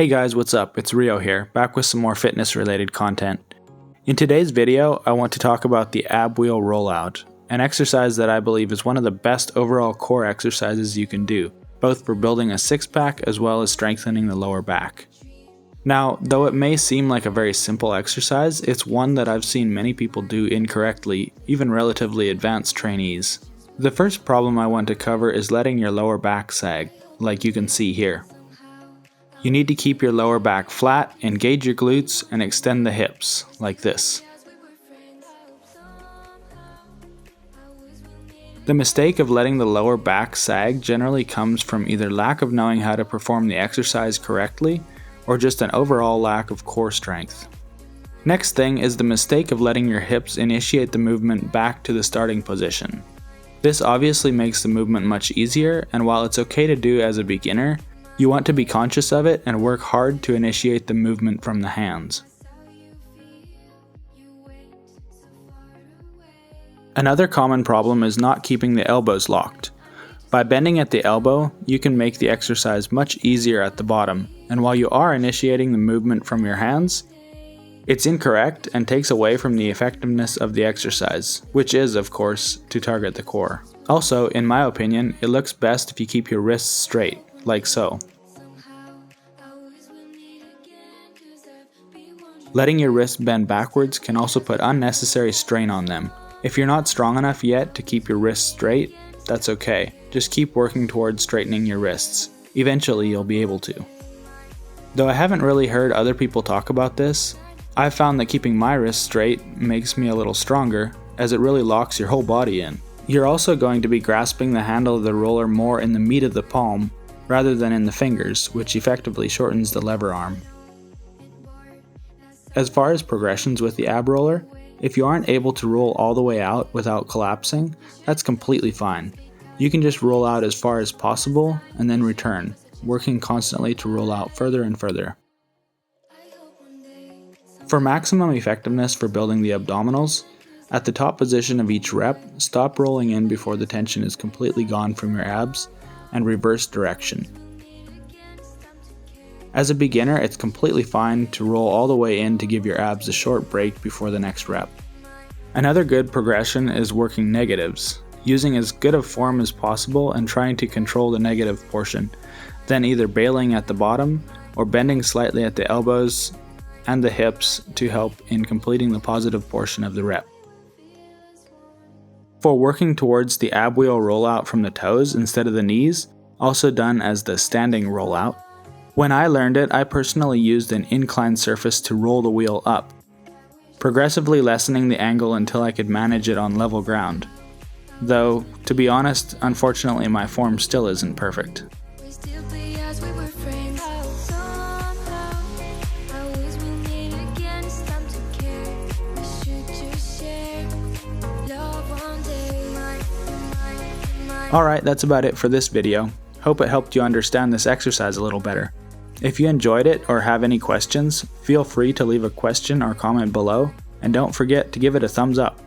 Hey guys, what's up? It's Rio here, back with some more fitness related content. In today's video, I want to talk about the ab wheel rollout, an exercise that I believe is one of the best overall core exercises you can do, both for building a six-pack as well as strengthening the lower back. Now, though it may seem like a very simple exercise, it's one that I've seen many people do incorrectly, even relatively advanced trainees. The first problem I want to cover is letting your lower back sag, like you can see here. You need to keep your lower back flat, engage your glutes, and extend the hips, like this. The mistake of letting the lower back sag generally comes from either lack of knowing how to perform the exercise correctly, or just an overall lack of core strength. Next thing is the mistake of letting your hips initiate the movement back to the starting position. This obviously makes the movement much easier, and while it's okay to do as a beginner, you want to be conscious of it and work hard to initiate the movement from the hands. Another common problem is not keeping the elbows locked. By bending at the elbow, you can make the exercise much easier at the bottom, and while you are initiating the movement from your hands, it's incorrect and takes away from the effectiveness of the exercise, which is, of course, to target the core. Also, in my opinion, it looks best if you keep your wrists straight, like so. Letting your wrists bend backwards can also put unnecessary strain on them. If you're not strong enough yet to keep your wrists straight, that's okay. Just keep working towards straightening your wrists. Eventually you'll be able to. Though I haven't really heard other people talk about this, I've found that keeping my wrists straight makes me a little stronger, as it really locks your whole body in. You're also going to be grasping the handle of the roller more in the meat of the palm, rather than in the fingers, which effectively shortens the lever arm. As far as progressions with the ab roller, if you aren't able to roll all the way out without collapsing, that's completely fine. You can just roll out as far as possible and then return, working constantly to roll out further and further. For maximum effectiveness for building the abdominals, at the top position of each rep, stop rolling in before the tension is completely gone from your abs, and reverse direction. As a beginner, it's completely fine to roll all the way in to give your abs a short break before the next rep. Another good progression is working negatives, using as good a form as possible and trying to control the negative portion, then either bailing at the bottom or bending slightly at the elbows and the hips to help in completing the positive portion of the rep. For working towards the ab wheel rollout from the toes instead of the knees, also done as the standing rollout, when I learned it, I personally used an inclined surface to roll the wheel up, progressively lessening the angle until I could manage it on level ground. Though, to be honest, unfortunately my form still isn't perfect. Alright, that's about it for this video. Hope it helped you understand this exercise a little better. If you enjoyed it or have any questions, feel free to leave a question or comment below, and don't forget to give it a thumbs up.